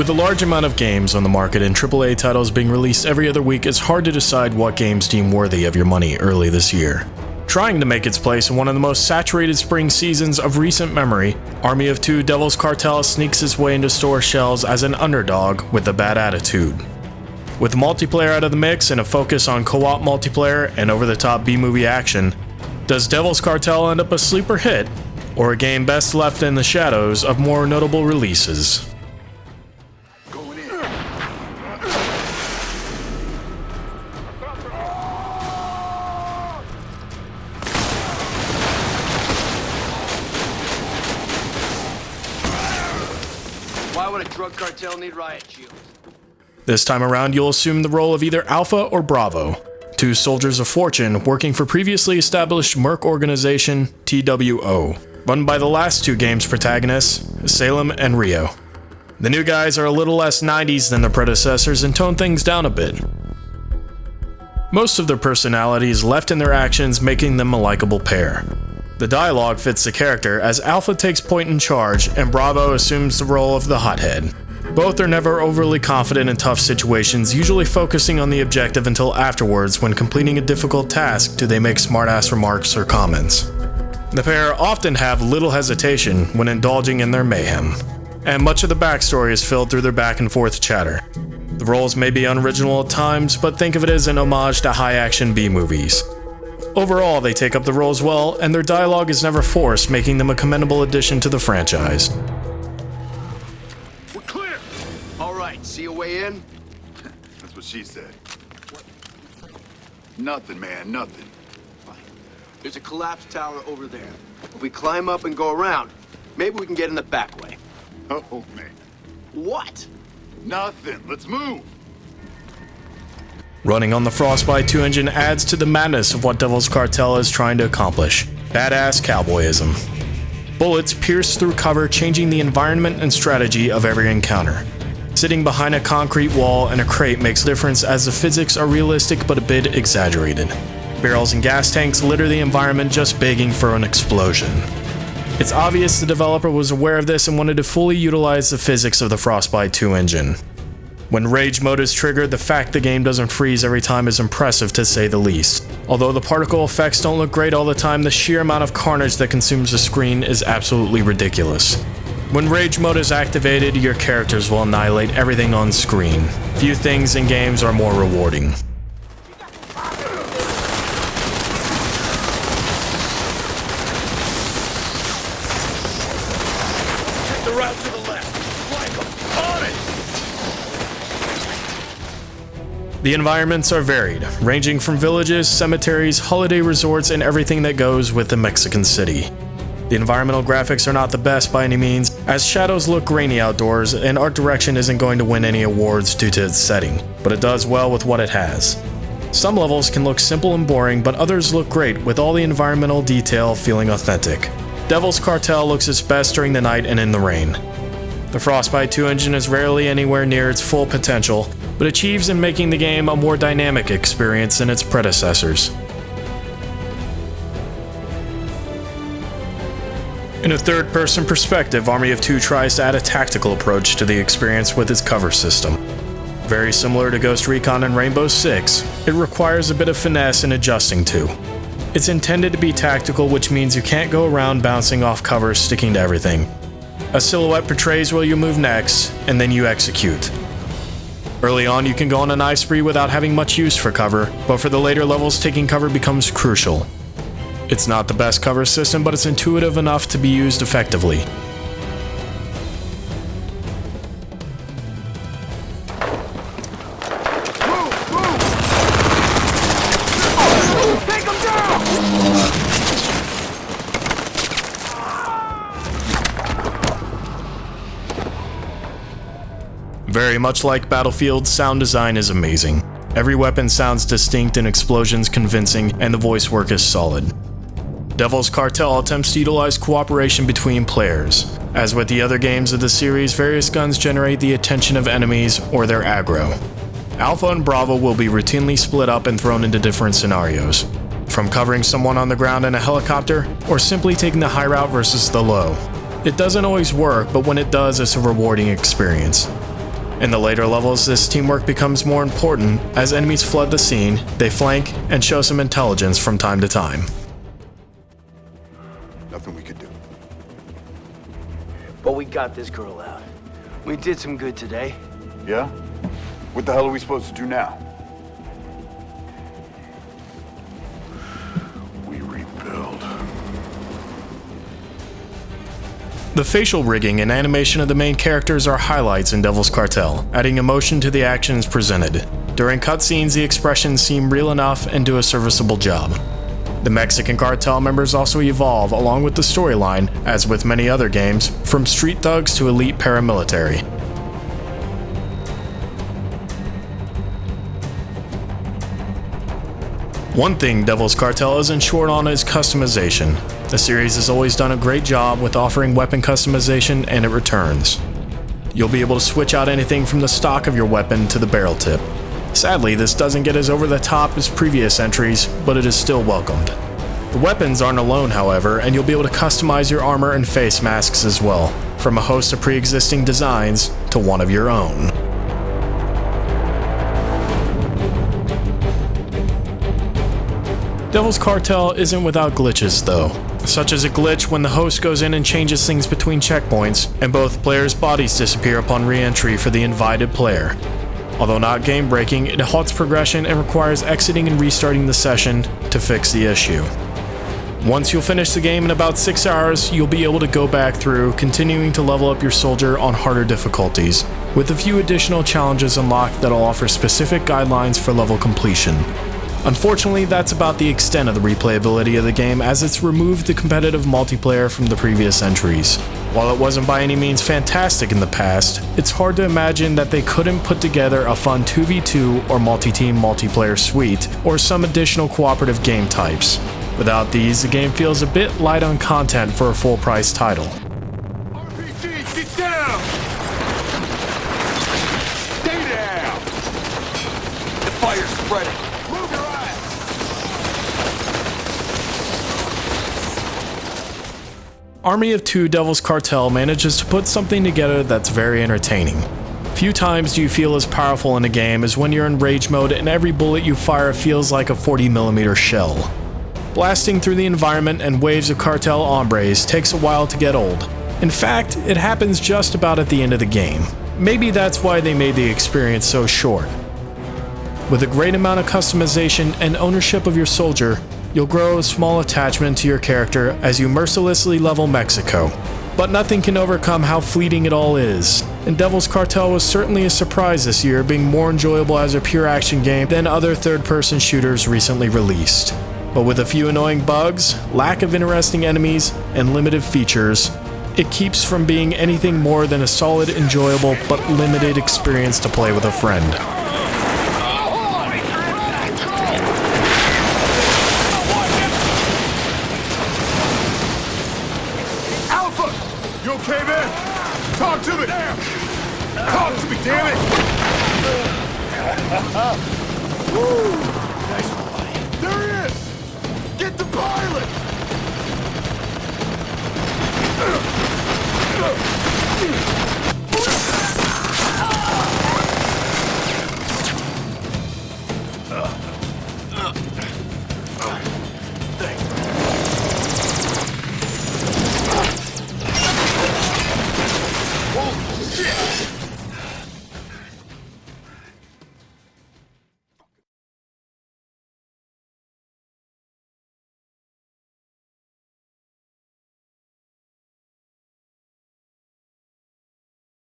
With a large amount of games on the market and AAA titles being released every other week, it's hard to decide what games deem worthy of your money early this year. Trying to make its place in one of the most saturated spring seasons of recent memory, Army of Two Devil's Cartel sneaks its way into store shelves as an underdog with a bad attitude. With multiplayer out of the mix and a focus on co-op multiplayer and over-the-top B-movie action, does Devil's Cartel end up a sleeper hit, or a game best left in the shadows of more notable releases? Why would a drug cartel need riot shields? This time around, you'll assume the role of either Alpha or Bravo, two soldiers of fortune working for previously established merc organization TWO, run by the last two game's protagonists, Salem and Rio. The new guys are a little less 90s than their predecessors and tone things down a bit. Most of their personality is left in their actions, making them a likable pair. The dialogue fits the character as Alpha takes point in charge and Bravo assumes the role of the hothead. Both are never overly confident in tough situations, usually focusing on the objective until afterwards when completing a difficult task do they make smartass remarks or comments. The pair often have little hesitation when indulging in their mayhem, and much of the backstory is filled through their back and forth chatter. The roles may be unoriginal at times, but think of it as an homage to high-action B-movies. Overall, they take up the roles well, and their dialogue is never forced, making them a commendable addition to the franchise. We're clear! Alright, see a way in? That's what she said. Nothing, man, nothing. Fine. There's a collapsed tower over there. If we climb up and go around, maybe we can get in the back way. Oh, man. What? Nothing. Let's move. Running on the Frostbite 2 engine adds to the madness of what Devil's Cartel is trying to accomplish: badass cowboyism. Bullets pierce through cover, changing the environment and strategy of every encounter. Sitting behind a concrete wall and a crate makes a difference as the physics are realistic but a bit exaggerated. Barrels and gas tanks litter the environment, just begging for an explosion. It's obvious the developer was aware of this and wanted to fully utilize the physics of the Frostbite 2 engine. When Rage Mode is triggered, the fact the game doesn't freeze every time is impressive to say the least. Although the particle effects don't look great all the time, the sheer amount of carnage that consumes the screen is absolutely ridiculous. When Rage Mode is activated, your characters will annihilate everything on screen. Few things in games are more rewarding. Take the route to the left. Flank them. On it! The environments are varied, ranging from villages, cemeteries, holiday resorts, and everything that goes with the Mexican city. The environmental graphics are not the best by any means, as shadows look grainy outdoors, and art direction isn't going to win any awards due to its setting, but it does well with what it has. Some levels can look simple and boring, but others look great, with all the environmental detail feeling authentic. Devil's Cartel looks its best during the night and in the rain. The Frostbite 2 engine is rarely anywhere near its full potential, but achieves in making the game a more dynamic experience than its predecessors. In a third-person perspective, Army of Two tries to add a tactical approach to the experience with its cover system. Very similar to Ghost Recon and Rainbow Six, it requires a bit of finesse in adjusting to. It's intended to be tactical, which means you can't go around bouncing off cover sticking to everything. A silhouette portrays where you move next, and then you execute. Early on, you can go on a knife spree without having much use for cover, but for the later levels, taking cover becomes crucial. It's not the best cover system, but it's intuitive enough to be used effectively. Take them down! Very much like Battlefield, sound design is amazing. Every weapon sounds distinct and explosions convincing, and the voice work is solid. Devil's Cartel attempts to utilize cooperation between players. As with the other games of the series, various guns generate the attention of enemies or their aggro. Alpha and Bravo will be routinely split up and thrown into different scenarios, from covering someone on the ground in a helicopter, or simply taking the high route versus the low. It doesn't always work, but when it does, it's a rewarding experience. In the later levels, this teamwork becomes more important as enemies flood the scene, they flank, and show some intelligence from time to time. Nothing we could do. But we got this girl out. We did some good today. Yeah? What the hell are we supposed to do now? We rebuild. The facial rigging and animation of the main characters are highlights in Devil's Cartel, adding emotion to the actions presented. During cutscenes, the expressions seem real enough and do a serviceable job. The Mexican cartel members also evolve along with the storyline, as with many other games, from street thugs to elite paramilitary. One thing Devil's Cartel isn't short on is customization. The series has always done a great job with offering weapon customization, and it returns. You'll be able to switch out anything from the stock of your weapon to the barrel tip. Sadly, this doesn't get as over the top as previous entries, but it is still welcomed. The weapons aren't alone, however, and you'll be able to customize your armor and face masks as well, from a host of pre-existing designs to one of your own. Devil's Cartel isn't without glitches though, such as a glitch when the host goes in and changes things between checkpoints, and both players' bodies disappear upon re-entry for the invited player. Although not game-breaking, it halts progression and requires exiting and restarting the session to fix the issue. Once you'll finish the game in about 6 hours, you'll be able to go back through, continuing to level up your soldier on harder difficulties, with a few additional challenges unlocked that'll offer specific guidelines for level completion. Unfortunately, that's about the extent of the replayability of the game, as it's removed the competitive multiplayer from the previous entries. While it wasn't by any means fantastic in the past, it's hard to imagine that they couldn't put together a fun 2v2 or multi-team multiplayer suite, or some additional cooperative game types. Without these, the game feels a bit light on content for a full-price title. RPG, get down! Stay down! The fire's spreading. Move your ass! Army of Two Devil's Cartel manages to put something together that's very entertaining. Few times do you feel as powerful in a game as when you're in rage mode and every bullet you fire feels like a 40mm shell. Blasting through the environment and waves of cartel hombres takes a while to get old. In fact, it happens just about at the end of the game. Maybe that's why they made the experience so short. With a great amount of customization and ownership of your soldier, you'll grow a small attachment to your character as you mercilessly level Mexico. But nothing can overcome how fleeting it all is, and Devil's Cartel was certainly a surprise this year, being more enjoyable as a pure action game than other third-person shooters recently released. But with a few annoying bugs, lack of interesting enemies, and limited features, it keeps from being anything more than a solid, enjoyable, but limited experience to play with a friend. You okay, man? Talk to me! Talk to me, damn it! Woo! Nice one, buddy. There he is! Get the pilot!